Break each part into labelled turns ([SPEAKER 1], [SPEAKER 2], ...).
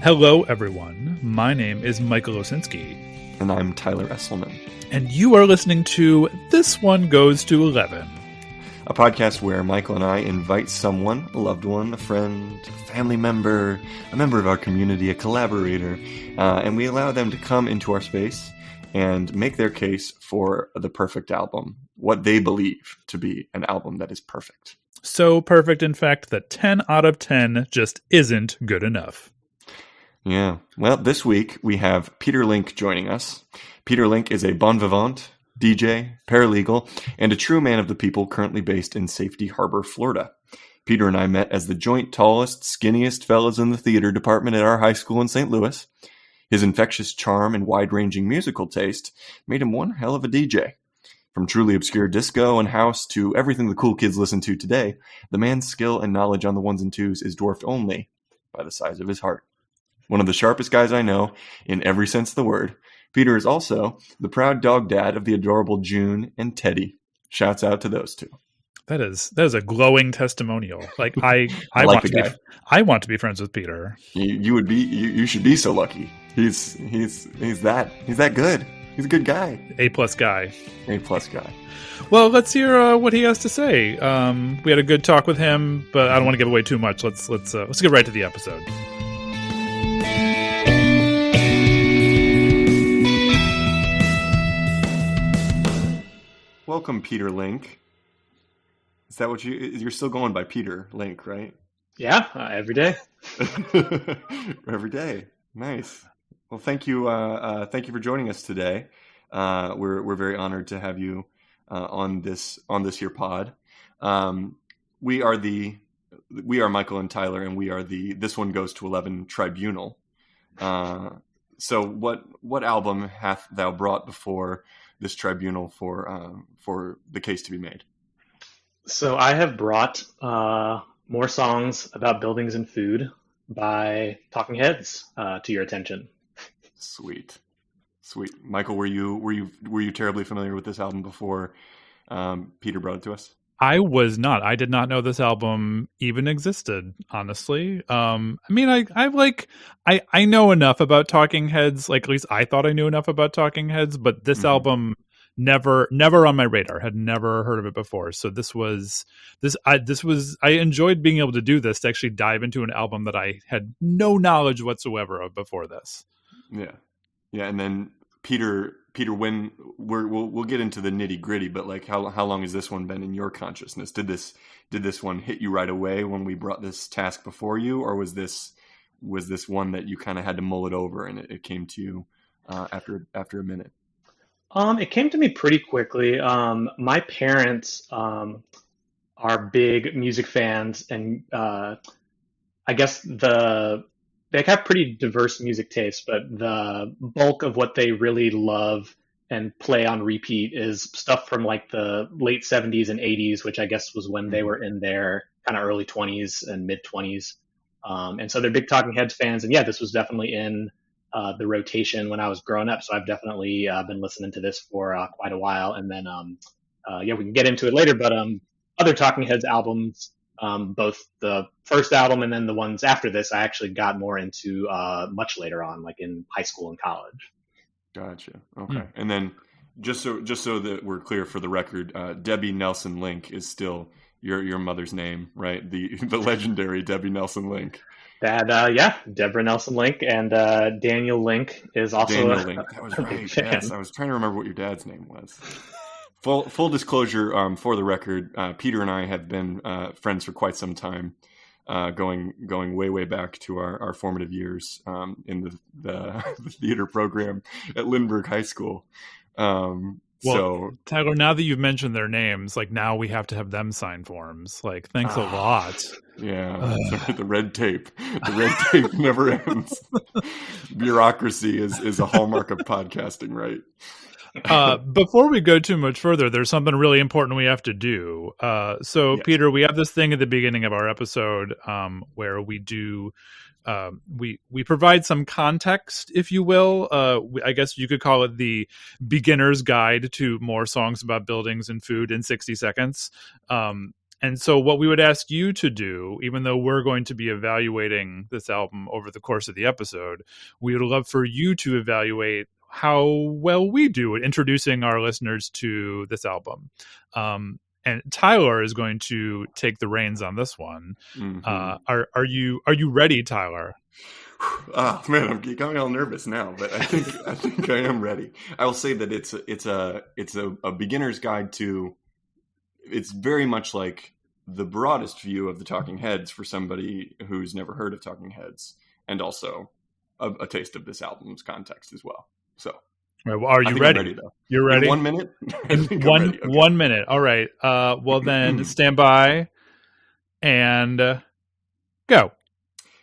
[SPEAKER 1] Hello, everyone. My name is Michael Osinski.
[SPEAKER 2] And I'm Tyler Esselman.
[SPEAKER 1] And you are listening to This One Goes to 11.
[SPEAKER 2] A podcast where Michael and I invite someone, a loved one, a friend, a family member, a member of our community, a collaborator, and we allow them to come into our space and make their case for the perfect album, what they believe to be an album that is perfect.
[SPEAKER 1] So perfect, in fact, that 10 out of 10 just isn't good enough.
[SPEAKER 2] Yeah. Well, this week we have Peter Linck joining us. Peter Linck is a bon vivant, DJ, paralegal, and a true man of the people currently based in Safety Harbor, Florida. Peter and I met as the joint tallest, skinniest fellows in the theater department at our high school in St. Louis. His infectious charm and wide-ranging musical taste made him one hell of a DJ. From truly obscure disco and house to everything the cool kids listen to today, the man's skill and knowledge on the ones and twos is dwarfed only by the size of his heart. One of the sharpest guys I know, in every sense of the word, Peter is also the proud dog dad of the adorable June and Teddy. Shouts out to those two.
[SPEAKER 1] That is a glowing testimonial. Like I want to be friends with Peter.
[SPEAKER 2] You should be so lucky. He's that good. He's a good guy.
[SPEAKER 1] A+ guy.
[SPEAKER 2] A+ guy.
[SPEAKER 1] Well, let's hear what he has to say. We had a good talk with him, but I don't want to give away too much. Let's get right to the episode.
[SPEAKER 2] Welcome, Peter Linck. Is that what you're still going by Peter Linck, right?
[SPEAKER 3] Yeah, every day.
[SPEAKER 2] Every day. Nice. Well, thank you for joining us today. We're very honored to have you on this here pod. We are Michael and Tyler, and we are the This One Goes to 11 tribunal. So what album hath thou brought before this tribunal for the case to be made?
[SPEAKER 3] So I have brought more songs about buildings and food by Talking Heads to your attention.
[SPEAKER 2] Sweet. Michael, were you terribly familiar with this album before Peter brought it to us?
[SPEAKER 1] I was not. I did not know this album even existed, honestly. I mean, I know enough about Talking Heads, like at least I thought I knew enough about Talking Heads, but this album never on my radar. Had never heard of it before. So I enjoyed being able to do this, to actually dive into an album that I had no knowledge whatsoever of before this.
[SPEAKER 2] Yeah. And then Peter, when we'll get into the nitty gritty, but like how long has this one been in your consciousness? Did this one hit you right away when we brought this task before you, or was this one that you kind of had to mull it over and it came to you after a minute?
[SPEAKER 3] It came to me pretty quickly. My parents are big music fans, and I guess they have pretty diverse music tastes, but the bulk of what they really love and play on repeat is stuff from like the late 70s and 80s, which I guess was when they were in their kind of early 20s and mid 20s. And so they're big Talking Heads fans. And yeah, this was definitely in the rotation when I was growing up. So I've definitely been listening to this for quite a while. And then, we can get into it later, but other Talking Heads albums, both the first album and then the ones after this, I actually got more into much later on, like in high school and college.
[SPEAKER 2] Gotcha. Okay. And then just so that we're clear for the record, Debbie Nelson Linck is still your mother's name, right? The legendary Debbie Nelson Linck.
[SPEAKER 3] Deborah Nelson Linck, and Daniel Linck is also
[SPEAKER 2] Daniel Linck. That was right. Yes, I was trying to remember what your dad's name was. Full disclosure, for the record, Peter and I have been friends for quite some time, going way back to our formative years in the theater program at Lindbergh High School. So
[SPEAKER 1] Tyler, now that you've mentioned their names, like now we have to have them sign forms. Like, thanks a lot.
[SPEAKER 2] Yeah, the red tape never ends. Bureaucracy is a hallmark of podcasting, right?
[SPEAKER 1] Before we go too much further, there's something really important we have to do. So, Peter, we have this thing at the beginning of our episode where we do we provide some context, if you will. I guess you could call it the beginner's guide to more songs about buildings and food in 60 seconds. And so what we would ask you to do, even though we're going to be evaluating this album over the course of the episode, we would love for you to evaluate how well we do at introducing our listeners to this album. And Tyler is going to take the reins on this one. Are you ready, Tyler?
[SPEAKER 2] Oh man, you got me all nervous now, but I think I am ready. I will say that it's a beginner's guide to. It's very much like the broadest view of the Talking Heads for somebody who's never heard of Talking Heads, and also a taste of this album's context as well. So,
[SPEAKER 1] right, well, are you ready?
[SPEAKER 2] I'm ready though.
[SPEAKER 1] You're ready?
[SPEAKER 2] In 1 minute?
[SPEAKER 1] Okay. 1 minute. All right. Well, then stand by and go.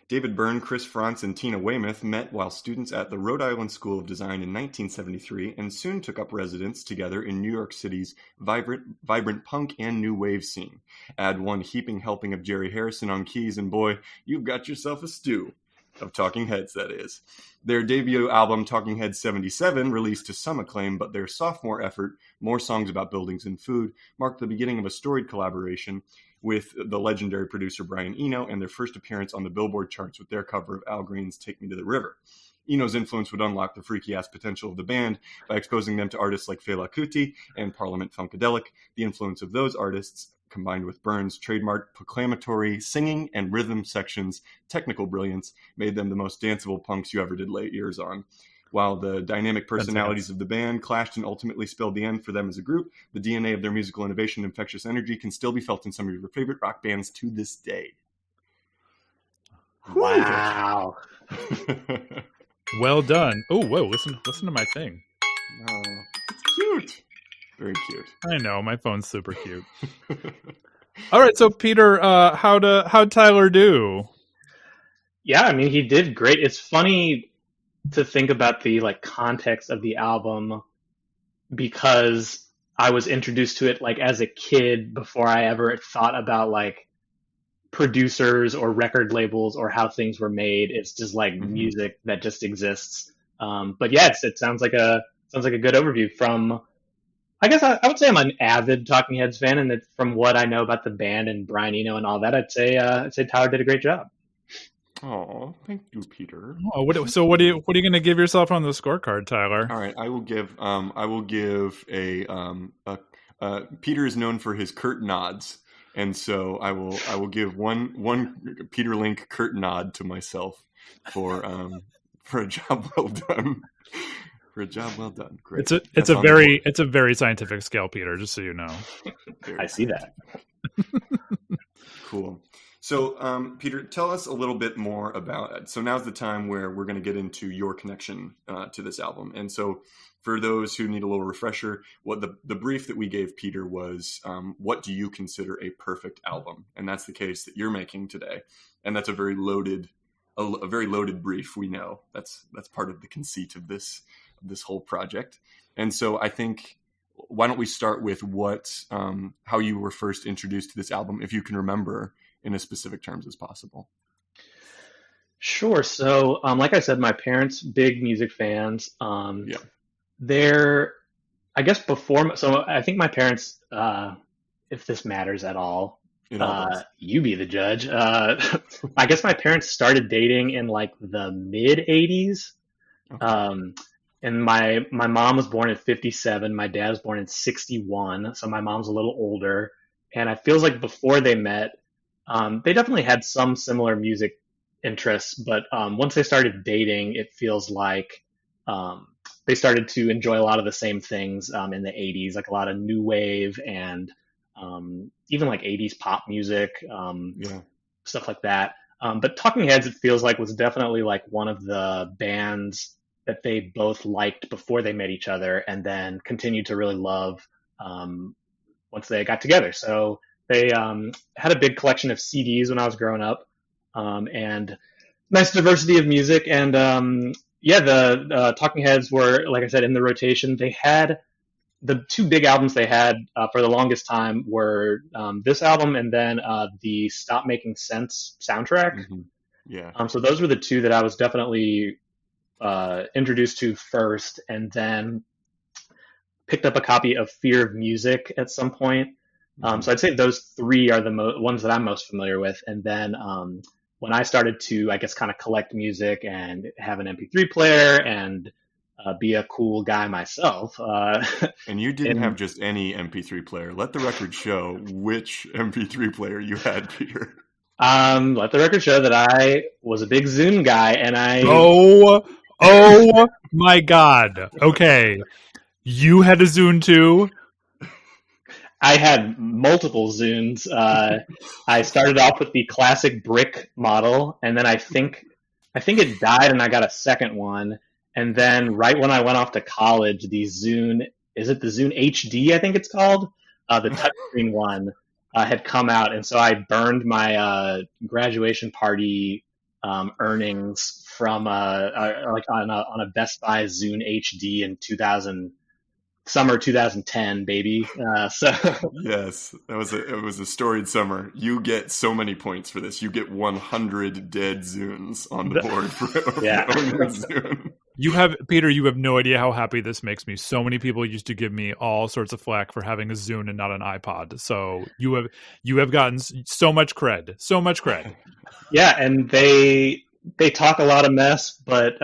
[SPEAKER 2] David Byrne, Chris Frantz, and Tina Weymouth met while students at the Rhode Island School of Design in 1973 and soon took up residence together in New York City's vibrant punk and new wave scene. Add one heaping helping of Jerry Harrison on keys and boy, you've got yourself a stew. Of Talking Heads, that is. Their debut album, Talking Heads 77, released to some acclaim, but their sophomore effort, More Songs About Buildings and Food, marked the beginning of a storied collaboration with the legendary producer Brian Eno and their first appearance on the Billboard charts with their cover of Al Green's Take Me to the River. Eno's influence would unlock the freaky-ass potential of the band by exposing them to artists like Fela Kuti and Parliament Funkadelic. The influence of those artists, combined with Byrne's trademark proclamatory singing and rhythm sections' technical brilliance, made them the most danceable punks you ever did lay ears on. While the dynamic personalities of the band clashed and ultimately spelled the end for them as a group, the DNA of their musical innovation and infectious energy can still be felt in some of your favorite rock bands to this day.
[SPEAKER 3] Wow.
[SPEAKER 1] Well done. Oh, whoa, listen to my thing.
[SPEAKER 2] Oh, it's cute. Very cute.
[SPEAKER 1] I know, my phone's super cute. All right, so Peter, how'd Tyler do?
[SPEAKER 3] Yeah, I mean, he did great. It's funny to think about the context of the album because I was introduced to it as a kid before I ever thought about producers or record labels or how things were made. It's just music that just exists. But yeah, it sounds like a good overview from. I guess I would say I'm an avid Talking Heads fan, and that from what I know about the band and Brian Eno and all that, I'd say Tyler did a great job.
[SPEAKER 2] Oh, thank you, Peter.
[SPEAKER 1] Oh, what are you going to give yourself on the scorecard, Tyler?
[SPEAKER 2] All right, I will give a Peter is known for his curt nods, and so I will give one Peter Linck curt nod to myself for a job well done. For a job well done. Great.
[SPEAKER 1] It's a very scientific scale, Peter, just so you know.
[SPEAKER 3] I see that.
[SPEAKER 2] Cool. So, Peter, tell us a little bit more about it. So now's the time where we're going to get into your connection to this album. And so for those who need a little refresher, what the brief that we gave Peter was, what do you consider a perfect album? And that's the case that you're making today. And that's a very loaded brief. We know that's part of the conceit of this whole project. And so I think, why don't we start with how you were first introduced to this album, if you can remember in as specific terms as possible.
[SPEAKER 3] Sure. So, like I said, my parents, big music fans. They're, I guess so I think my parents, if this matters at all, you be the judge. I guess my parents started dating in the mid 80s. Okay. And my mom was born in 57. My dad was born in 61. So my mom's a little older. And it feels like before they met, they definitely had some similar music interests. But once they started dating, it feels like they started to enjoy a lot of the same things in the 80s, a lot of new wave and even 80s pop music, stuff like that. But Talking Heads, it feels like, was definitely one of the bands that they both liked before they met each other and then continued to really love once they got together. So they had a big collection of CDs when I was growing up and nice diversity of music. And the Talking Heads were, like I said, in the rotation. They had the two big albums they had for the longest time were this album and then the Stop Making Sense soundtrack.
[SPEAKER 2] Mm-hmm. Yeah.
[SPEAKER 3] So those were the two that I was definitely introduced to first, and then picked up a copy of Fear of Music at some point. So I'd say those three are the ones that I'm most familiar with. And then when I started to, I guess, kind of collect music and have an MP3 player and be a cool guy myself.
[SPEAKER 2] And you didn't have just any MP3 player. Let the record show which MP3 player you had, Peter.
[SPEAKER 3] Let the record show that I was a big Zune guy, and I...
[SPEAKER 1] Oh my God. Okay. You had a Zune too?
[SPEAKER 3] I had multiple Zunes. I started off with the classic brick model, and then I think it died, and I got a second one. And then right when I went off to college, the Zune, is it the Zune HD? I think it's called, the touchscreen one, had come out, and so I burned my graduation party earnings from like on a Best Buy Zune HD in summer 2010, baby.
[SPEAKER 2] Yes, it was a storied summer. You get so many points for this. You get 100 dead Zunes on the board for owning a Zune.
[SPEAKER 1] Peter, you have no idea how happy this makes me. So many people used to give me all sorts of flack for having a Zune and not an iPod. So you have gotten so much cred. So much cred.
[SPEAKER 3] Yeah, and they talk a lot of mess, but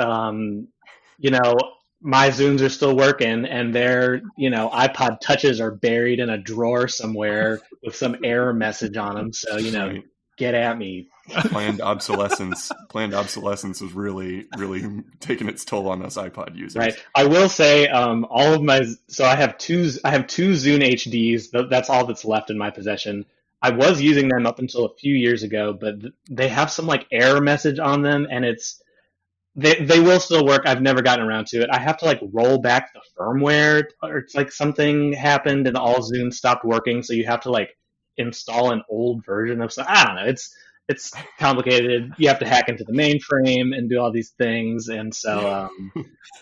[SPEAKER 3] my Zunes are still working, and their iPod touches are buried in a drawer somewhere with some error message on them. So
[SPEAKER 2] right.
[SPEAKER 3] Get at me.
[SPEAKER 2] Planned obsolescence was really, really taking its toll on us iPod users.
[SPEAKER 3] Right. I will say, all of my, so I have two Zune HDs. That's all that's left in my possession. I was using them up until a few years ago, but they have some like error message on them, and they will still work. I've never gotten around to it. I have to like roll back the firmware, or it's like something happened and all Zune stopped working, so you have to like install an old version of I don't know. It's complicated. You have to hack into the mainframe and do all these things, and so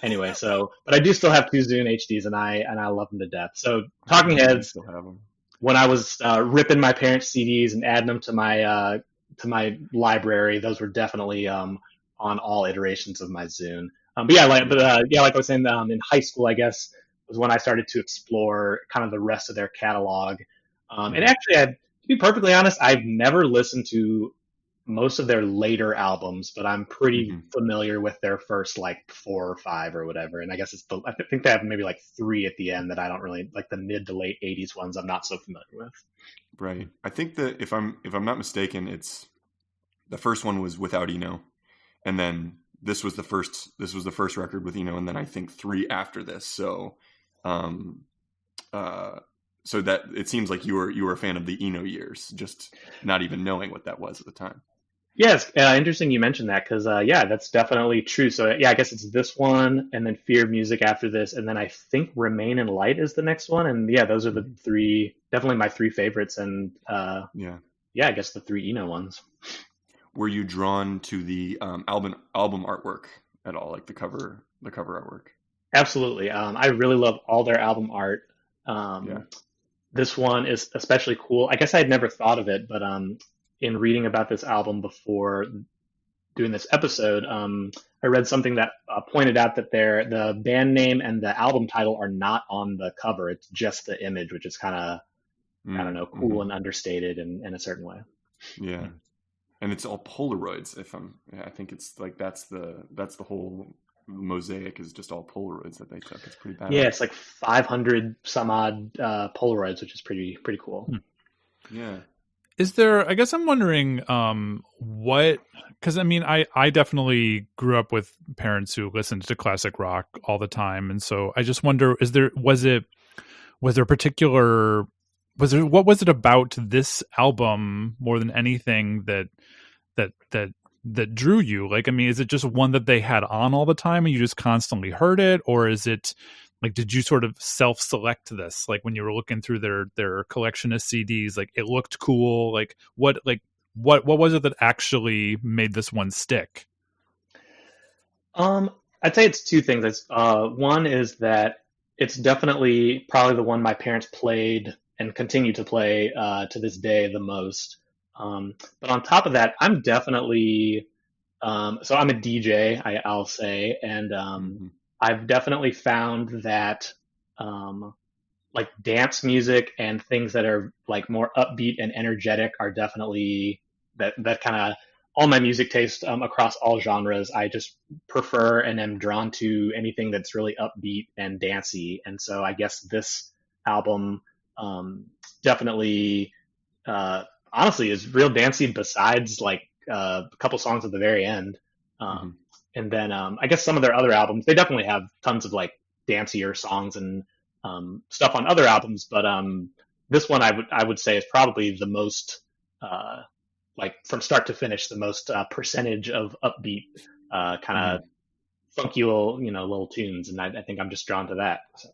[SPEAKER 3] anyway. But I do still have two Zune HDs, and I love them to death. So Talking Heads,
[SPEAKER 2] still have them.
[SPEAKER 3] When I was ripping my parents' CDs and adding them to my library, those were definitely on all iterations of my Zune. Like I was saying, in high school, I guess, was when I started to explore kind of the rest of their catalog. And actually, to be perfectly honest, I've never listened to most of their later albums, but I'm pretty familiar with their first like 4 or 5 or whatever. And I guess I think they have maybe like 3 at the end that I don't really like, the mid to late 80s ones I'm not so familiar with.
[SPEAKER 2] Right. I think that if I'm not mistaken, it's the first one was without Eno, and then this was the first record with Eno, and then I think 3 after this. So so that it seems like you were a fan of the Eno years, just not even knowing what that was at the time.
[SPEAKER 3] Yes, interesting you mentioned that, because that's definitely true. So I guess it's this one, and then Fear of Music after this, and then I think Remain in Light is the next one, and those are the 3, definitely my 3 favorites, and I guess the 3 Eno ones.
[SPEAKER 2] Were you drawn to the album artwork at all, like the cover artwork?
[SPEAKER 3] Absolutely. I really love all their album art. This one is especially cool. I guess I had never thought of it, but in reading about this album before doing this episode, I read something that pointed out that the band name and the album title are not on the cover. It's just the image, which is kind of, I don't know, cool and understated in a certain way.
[SPEAKER 2] Yeah. And it's all Polaroids. I think it's like that's the whole mosaic is just all Polaroids that they took. It's pretty bad.
[SPEAKER 3] Yeah, it's like 500 some odd Polaroids, which is pretty cool.
[SPEAKER 2] Yeah.
[SPEAKER 1] Is there? I guess I'm wondering what, because I mean, I definitely grew up with parents who listened to classic rock all the time, and so I just wonder: what was it about this album more than anything that drew you? Like, I mean, is it just one that they had on all the time and you just constantly heard it, or is it like, did you sort of self-select this? Like when you were looking through their collection of CDs, like it looked cool. Like what was it that actually made this one stick?
[SPEAKER 3] I'd say it's 2 things. One is that it's definitely probably the one my parents played and continue to play to this day the most. But on top of that, I'm definitely so I'm a DJ, I'll say, and I've definitely found that like dance music and things that are like more upbeat and energetic are definitely that kind of all my music taste across all genres. I just prefer and am drawn to anything that's really upbeat and dancey. And so I guess this album definitely, honestly, is real dancey. Besides like a couple songs at the very end, and then I guess some of their other albums, they definitely have tons of like dancier songs and stuff on other albums. But this one I would say is probably the most like from start to finish, the most percentage of upbeat kind of funky little tunes, and I think I'm just drawn to that. So.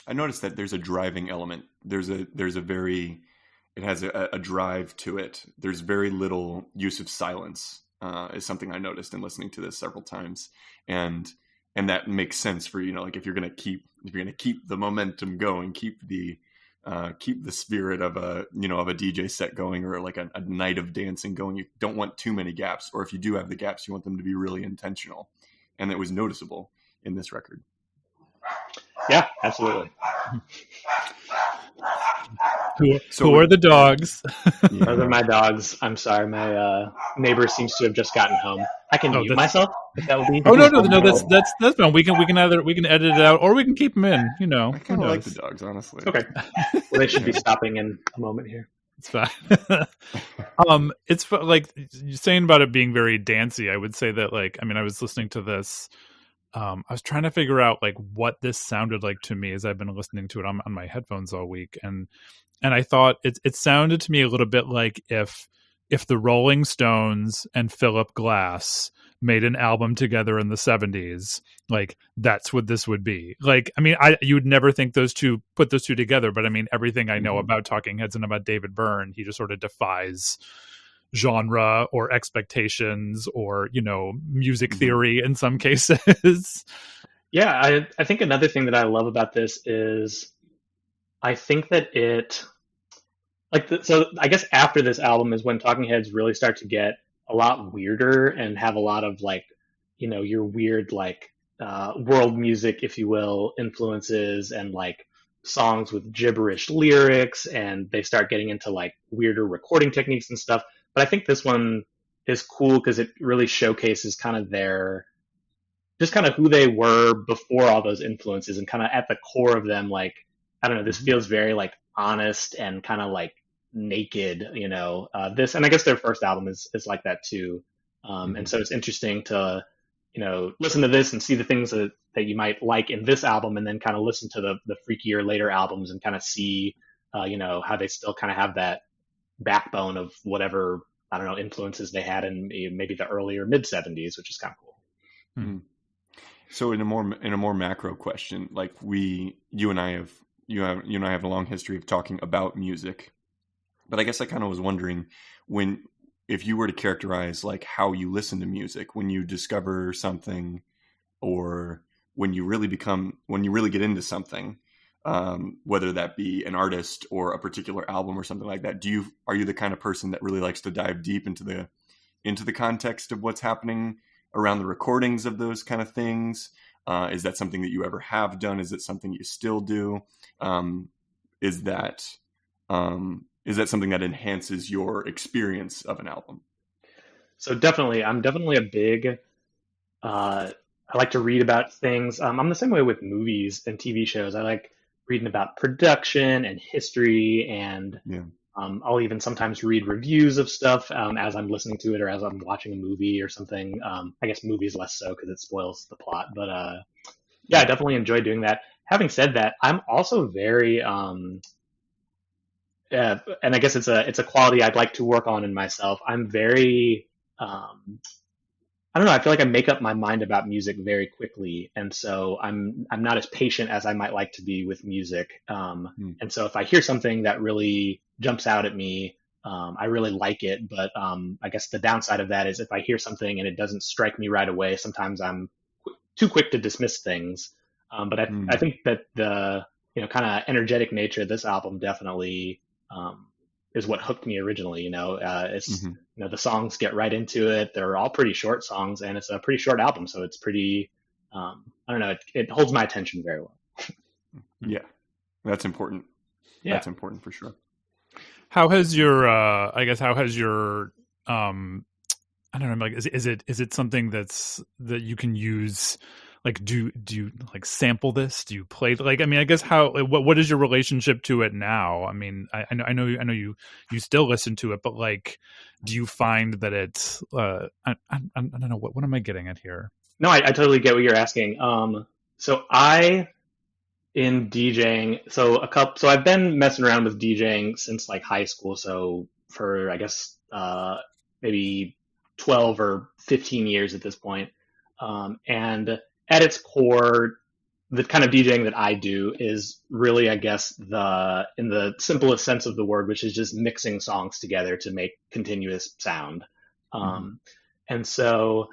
[SPEAKER 2] I noticed that there's a driving element. It has a drive to it. There's very little use of silence. Is something I noticed in listening to this several times, and that makes sense for like if you're gonna keep the momentum going, keep the spirit of a DJ set going, or like a night of dancing going. You don't want too many gaps, or if you do have the gaps, you want them to be really intentional, and it was noticeable in this record.
[SPEAKER 3] Yeah, absolutely.
[SPEAKER 1] Who are the dogs?
[SPEAKER 3] Yeah. Those are my dogs. I'm sorry, my neighbor seems to have just gotten home. I can mute myself. If that would be.
[SPEAKER 1] Oh no, that's fine. We can edit it out, or we can keep them in.
[SPEAKER 2] I kind of like the dogs, honestly.
[SPEAKER 3] Okay, well, they should be stopping in a moment here.
[SPEAKER 1] It's fine. It's like you're saying about it being very dancey. I would say that I was listening to this. I was trying to figure out like what this sounded like to me as I've been listening to it on my headphones all week, and I thought it sounded to me a little bit like if the Rolling Stones and Philip Glass made an album together in the 70s, like that's what this would be. Like, you would never think put those two together, but everything I know about Talking Heads and about David Byrne, he just sort of defies genre or expectations or music theory in some cases.
[SPEAKER 3] Yeah, I think another thing that I love about this is I think that so I guess after this album is when Talking Heads really start to get a lot weirder and have a lot of like your weird like world music, if you will, influences, and like songs with gibberish lyrics, and they start getting into like weirder recording techniques and stuff. But I think this one is cool because it really showcases kind of who they were before all those influences, and kind of at the core of them, like, I don't know, this feels very like honest and kind of like naked, this, and I guess their first album is like that too. And so it's interesting to, listen to this and see the things that you might like in this album, and then kind of listen to the freakier later albums and kind of see, how they still kind of have that backbone of whatever, I don't know, influences they had in maybe the earlier mid 70s, which is kind of cool.
[SPEAKER 2] Mm-hmm. So in a more macro question, like you and I have a long history of talking about music, but I guess I kind of was wondering if you were to characterize like how you listen to music, when you discover something, or when you really get into something, whether that be an artist or a particular album or something like that, are you the kind of person that really likes to dive deep into the context of what's happening around the recordings of those kind of things? Is that something that you ever have done? Is it something you still do? Is that something that enhances your experience of an album?
[SPEAKER 3] So I'm definitely a big, I like to read about things. I'm the same way with movies and TV shows. I like reading about production and history, and I'll even sometimes read reviews of stuff as I'm listening to it, or as I'm watching a movie or something. I guess movies less so because it spoils the plot, but I definitely enjoy doing that. Having said that, I'm also very and I guess it's a quality I'd like to work on in myself. I'm very I don't know, I feel like I make up my mind about music very quickly, and so I'm not as patient as I might like to be with music. And so if I hear something that really jumps out at me, I really like it. But I guess the downside of that is if I hear something and it doesn't strike me right away, sometimes I'm too quick to dismiss things. But I think that the kind of energetic nature of this album definitely is what hooked me originally. It's the songs get right into it. They're all pretty short songs, and it's a pretty short album, so it's pretty I don't know, it holds my attention very well.
[SPEAKER 2] Yeah, That's important.
[SPEAKER 3] Yeah.
[SPEAKER 2] That's important for sure.
[SPEAKER 1] How has your I don't know, like is it something that you can use? Like, do you like sample this? Do you play, like, I mean, I guess what is your relationship to it now? I mean, I know you still listen to it, but like, do you find that it's I don't know, what am I getting at here?
[SPEAKER 3] No, I totally get what you're asking. So in DJing, so I've been messing around with DJing since like high school. So for, I guess, maybe 12 or 15 years at this point. And at its core, the kind of DJing that I do is really, I guess, in the simplest sense of the word, which is just mixing songs together to make continuous sound. And so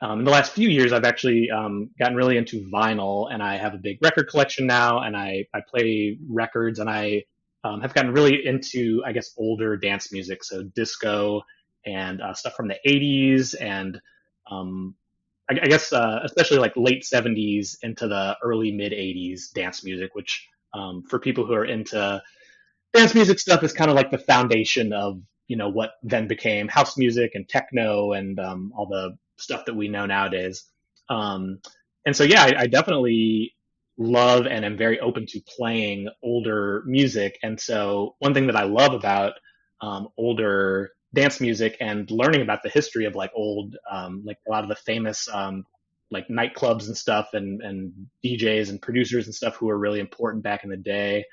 [SPEAKER 3] in the last few years, I've actually gotten really into vinyl, and I have a big record collection now, and I play records, and I have gotten really into, I guess, older dance music, so disco and stuff from the 80s, and I guess especially like late 70s into the early mid 80s dance music, which for people who are into dance music stuff is kind of like the foundation of, what then became house music and techno and all the stuff that we know nowadays. And so, yeah, I definitely love and am very open to playing older music. And so one thing that I love about older dance music and learning about the history of like old, like a lot of the famous like nightclubs and stuff, and DJs and producers and stuff who were really important back in the day,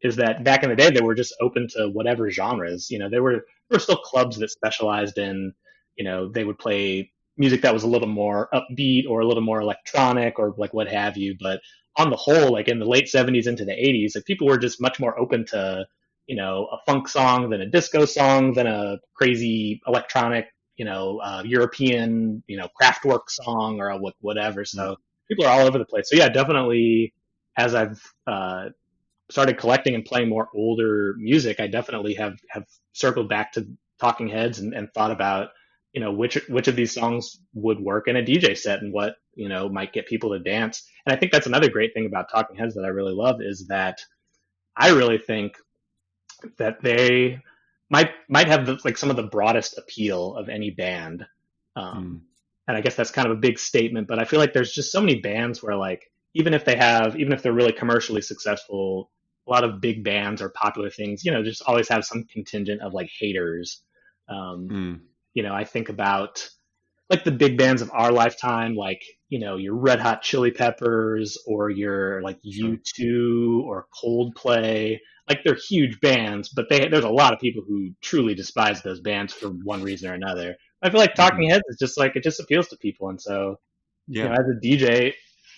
[SPEAKER 3] is that back in the day they were just open to whatever genres. There were still clubs that specialized in, they would play music that was a little more upbeat or a little more electronic or like what have you. But on the whole, like in the late 70s into the 80s, like people were just much more open to, a funk song than a disco song than a crazy electronic, European, Kraftwerk song or whatever. So people are all over the place. So yeah, definitely as I've started collecting and playing more older music, I definitely have circled back to Talking Heads and thought about, which of these songs would work in a DJ set and what, might get people to dance. And I think that's another great thing about Talking Heads that I really love, is that I really think that they might have like some of the broadest appeal of any band. And I guess that's kind of a big statement, but I feel like there's just so many bands where like, even if they're really commercially successful, a lot of big bands or popular things, just always have some contingent of like haters. I think about like the big bands of our lifetime, like, your Red Hot Chili Peppers or your like U2 or Coldplay. Like they're huge bands, but there's a lot of people who truly despise those bands for one reason or another. I feel like Talking Heads is just like, it just appeals to people. And so, as a DJ,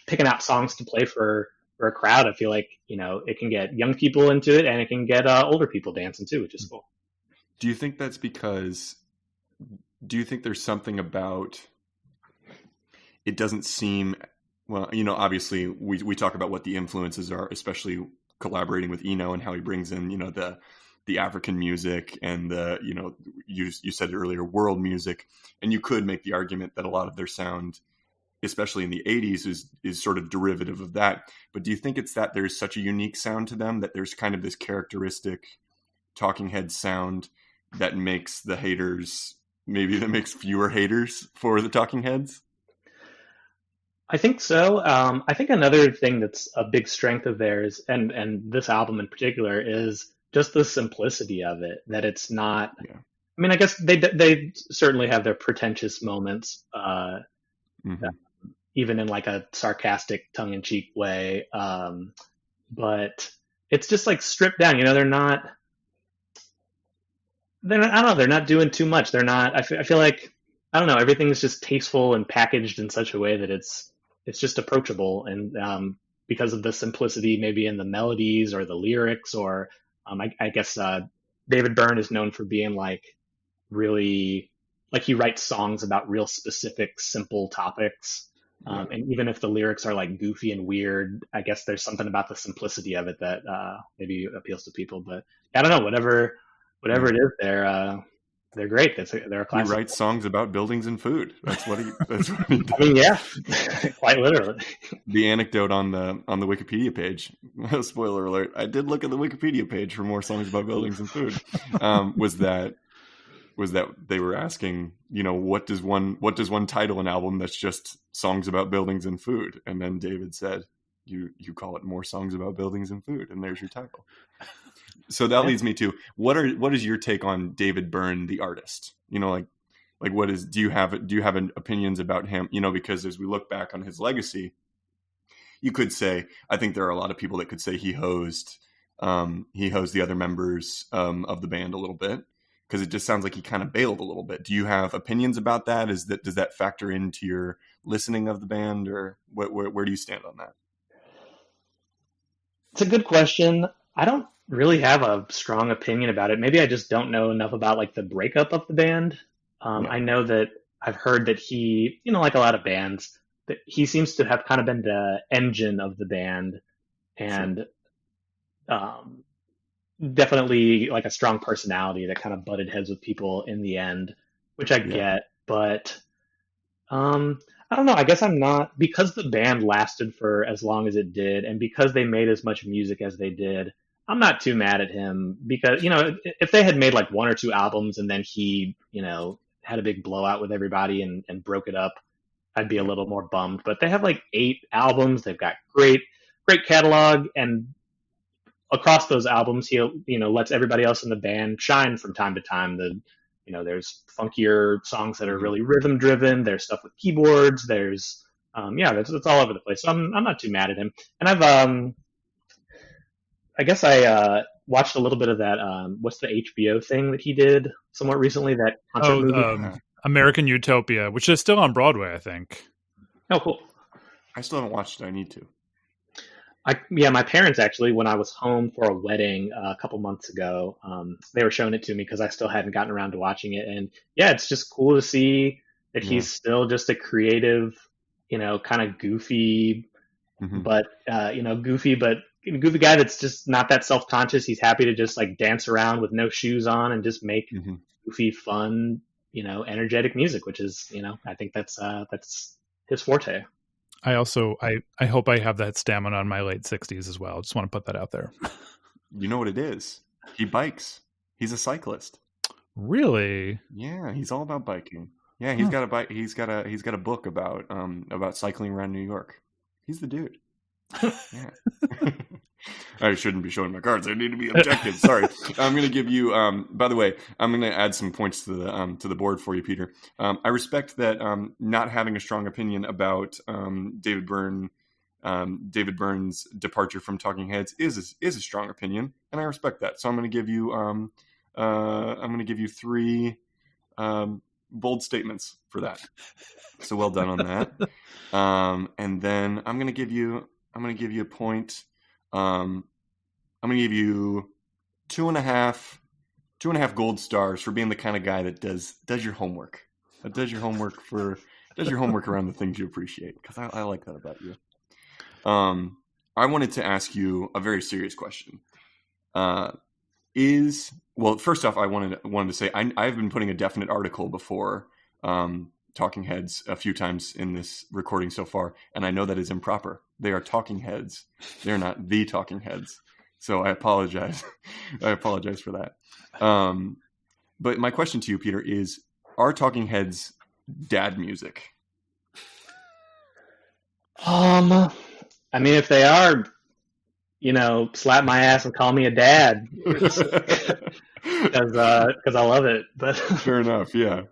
[SPEAKER 3] picking out songs to play for a crowd, I feel like, it can get young people into it and it can get older people dancing too, which is cool.
[SPEAKER 2] Do you think that's because, do you think there's something about, it doesn't seem, well, obviously we talk about what the influences are, especially collaborating with Eno and how he brings in, the African music and the, you said it earlier, world music. And you could make the argument that a lot of their sound, especially in the 80s, is sort of derivative of that. But do you think it's that there's such a unique sound to them, that there's kind of this characteristic Talking Head sound that makes the haters, maybe that makes fewer haters for the Talking Heads?
[SPEAKER 3] I think so. I think another thing that's a big strength of theirs, and this album in particular, is just the simplicity of it. That it's not. Yeah. I mean, I guess they certainly have their pretentious moments, even in like a sarcastic, tongue-in-cheek way. But it's just like stripped down. They're not. I don't know. They're not doing too much. They're not. I feel like, I don't know. Everything's just tasteful and packaged in such a way that it's just approachable, and because of the simplicity, maybe in the melodies or the lyrics, or I guess David Byrne is known for being like really, like he writes songs about real specific, simple topics, and even if the lyrics are like goofy and weird, I guess there's something about the simplicity of it that maybe appeals to people. But I don't know, whatever it is, they're great. They're a
[SPEAKER 2] He
[SPEAKER 3] classic.
[SPEAKER 2] writes songs about buildings and food. That's what he does.
[SPEAKER 3] I mean, yeah, quite literally.
[SPEAKER 2] The anecdote on the Wikipedia page, spoiler alert, I did look at the Wikipedia page for more songs about buildings and food, was that they were asking, what does one title an album that's just songs about buildings and food? And then David said, you call it More Songs About Buildings and Food, and there's your title. So that leads me to what is your take on David Byrne, the artist? Do you have opinions about him? Because as we look back on his legacy, you could say, I think there are a lot of people that could say he hosed the other members of the band a little bit, because it just sounds like he kind of bailed a little bit. Do you have opinions about that? Does that factor into your listening of the band, or where do you stand on that?
[SPEAKER 3] It's a good question. I don't really have a strong opinion about it. Maybe I just don't know enough about like the breakup of the band. I know that I've heard that he, like a lot of bands, that he seems to have kind of been the engine of the band, and definitely like a strong personality that kind of butted heads with people in the end, which I get. But I don't know. I guess I'm not, because the band lasted for as long as it did, and because they made as much music as they did, I'm not too mad at him, because, if they had made like one or two albums and then he, had a big blowout with everybody and broke it up, I'd be a little more bummed. But they have like 8 albums. They've got great catalog, and across those albums, he, lets everybody else in the band shine from time to time. There's funkier songs that are really rhythm driven. There's stuff with keyboards. There's, it's all over the place. So I'm not too mad at him. And I guess I watched a little bit of that. What's the HBO thing that he did somewhat recently? That concert movie?
[SPEAKER 1] American Utopia, which is still on Broadway, I think.
[SPEAKER 3] Oh, cool.
[SPEAKER 2] I still haven't watched it. I need to.
[SPEAKER 3] My parents actually, when I was home for a wedding a couple months ago, they were showing it to me because I still hadn't gotten around to watching it. And yeah, it's just cool to see that he's still just a creative, kind of goofy, but goofy guy that's just not that self-conscious. He's happy to just like dance around with no shoes on and just make goofy, fun, energetic music, which is, I think that's his forte.
[SPEAKER 1] I also, I hope I have that stamina in my late 60s as well. Just want to put that out there.
[SPEAKER 2] You know what it is? He bikes. He's a cyclist.
[SPEAKER 1] Really?
[SPEAKER 2] Yeah, he's all about biking. Yeah, he's got a bike. He's got a book about cycling around New York. He's the dude. Yeah. I shouldn't be showing my cards. I need to be objective. Sorry. I'm going to give you. By the way, I'm going to add some points to the board for you, Peter. I respect that not having a strong opinion about David Byrne's departure from Talking Heads is a strong opinion, and I respect that. So I'm going to give you 3 bold statements for that. So well done on that. And then I'm going to give you a point. I'm going to give you 2.5 gold stars for being the kind of guy that does your homework. That does your homework around the things you appreciate, because I like that about you. I wanted to ask you a very serious question. First off, I wanted to say I've been putting a definite article before Talking Heads a few times in this recording so far, and I know that is improper. They are Talking Heads. They're not the Talking Heads. So I apologize. I apologize for that. But my question to you, Peter, is: are Talking Heads dad music?
[SPEAKER 3] I mean, if they are, slap my ass and call me a dad, because I love it. But
[SPEAKER 2] fair enough, yeah.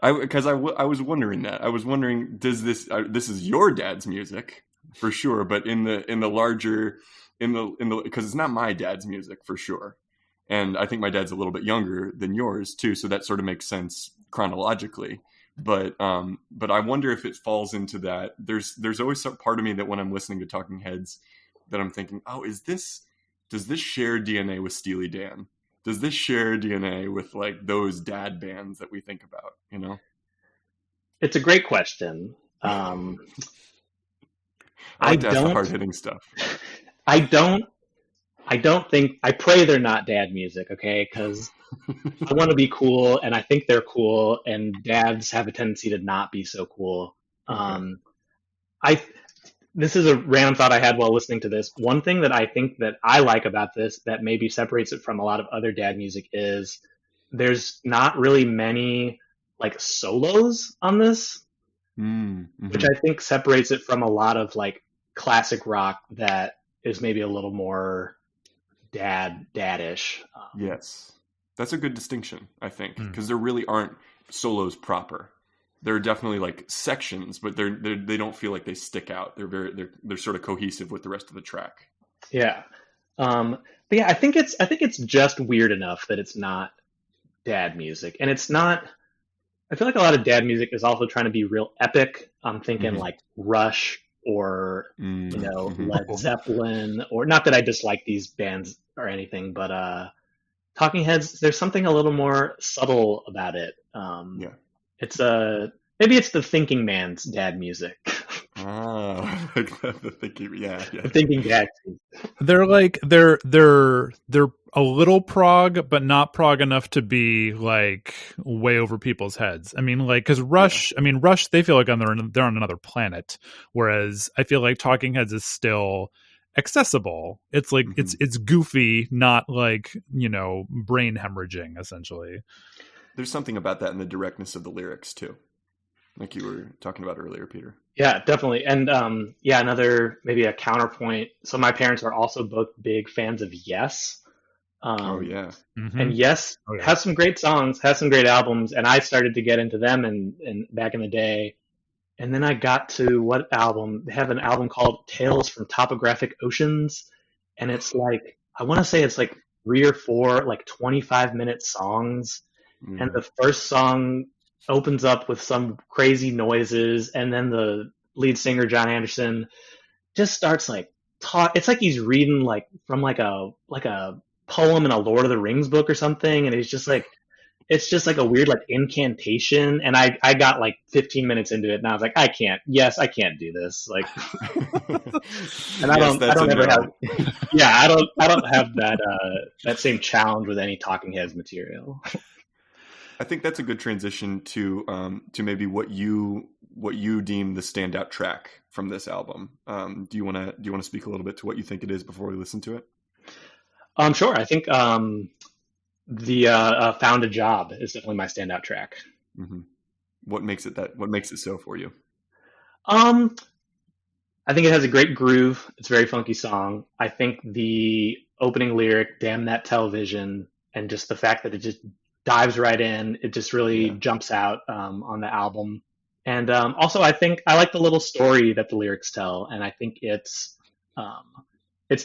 [SPEAKER 2] I was wondering that. I was wondering, does this is your dad's music for sure, but in the larger because it's not my dad's music for sure, and I think my dad's a little bit younger than yours too, so that sort of makes sense chronologically. But I wonder if it falls into that. There's always some part of me that when I'm listening to Talking Heads, that I'm thinking, oh, does this share DNA with Steely Dan? Does this share DNA with like those dad bands that we think about?
[SPEAKER 3] It's a great question.
[SPEAKER 2] I like to ask the hard hitting stuff.
[SPEAKER 3] I don't I pray they're not dad music, okay? Because I want to be cool, and I think they're cool, and dads have a tendency to not be so cool.
[SPEAKER 2] Okay.
[SPEAKER 3] I This is a random thought I had while listening to this. One thing that I think that I like about this that maybe separates it from a lot of other dad music is there's not really many like solos on this, which I think separates it from a lot of like classic rock that is maybe a little more daddish.
[SPEAKER 2] Yes, that's a good distinction, I think, because there really aren't solos proper. There are definitely like sections, but they don't feel like they stick out. They're sort of cohesive with the rest of the track.
[SPEAKER 3] Yeah. But yeah, I think it's just weird enough that it's not dad music, and it's not. I feel like a lot of dad music is also trying to be real epic. I'm thinking like Rush or Led Zeppelin, or not that I dislike these bands or anything, but Talking Heads. There's something a little more subtle about it. It's maybe it's the thinking man's dad music.
[SPEAKER 2] The thinking,
[SPEAKER 3] The thinking dad.
[SPEAKER 1] They're like they're a little prog, but not prog enough to be like way over people's heads. I mean, like because Rush, they feel like they're on another planet, whereas I feel like Talking Heads is still accessible. It's like it's goofy, not like brain hemorrhaging essentially.
[SPEAKER 2] There's something about that in the directness of the lyrics too, like you were talking about earlier, Peter.
[SPEAKER 3] Yeah, definitely. And another maybe a counterpoint. So my parents are also both big fans of Yes. And Yes has some great songs, has some great albums, and I started to get into them and back in the day. And then I got to what album? They have an album called Tales from Topographic Oceans, and it's like I want to say it's like 3 or 4 like 25-minute songs. And the first song opens up with some crazy noises, and then the lead singer John Anderson just starts like it's like he's reading like from like a poem in a Lord of the Rings book or something, and he's just like it's just like a weird like incantation. And I got like 15 minutes into it, and I was like, I can't do this. Like, and I don't have that same challenge with any Talking Heads material.
[SPEAKER 2] I think that's a good transition to maybe what you deem the standout track from this album. Do you want to speak a little bit to what you think it is before we listen to it?
[SPEAKER 3] Sure. I think the Found a Job is definitely my standout track.
[SPEAKER 2] What makes it so for you?
[SPEAKER 3] I think it has a great groove. It's a very funky song. I think the opening lyric, "Damn that television," and just the fact that it just dives right in, it just really jumps out on the album. And also, I think I like the little story that the lyrics tell, and I think it's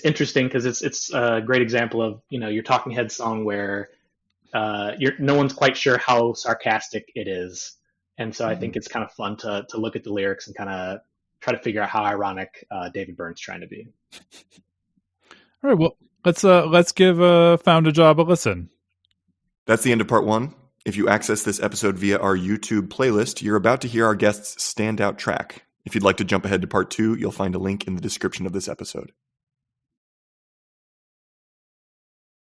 [SPEAKER 3] interesting because it's a great example of your Talking Heads song where no one's quite sure how sarcastic it is, and so I think it's kind of fun to look at the lyrics and kind of try to figure out how ironic David Byrne's trying to be.
[SPEAKER 1] All right, well, let's give Found a Job a listen.
[SPEAKER 2] That's the end of part 1. If you access this episode via our YouTube playlist, you're about to hear our guest's standout track. If you'd like to jump ahead to part 2, you'll find a link in the description of this episode.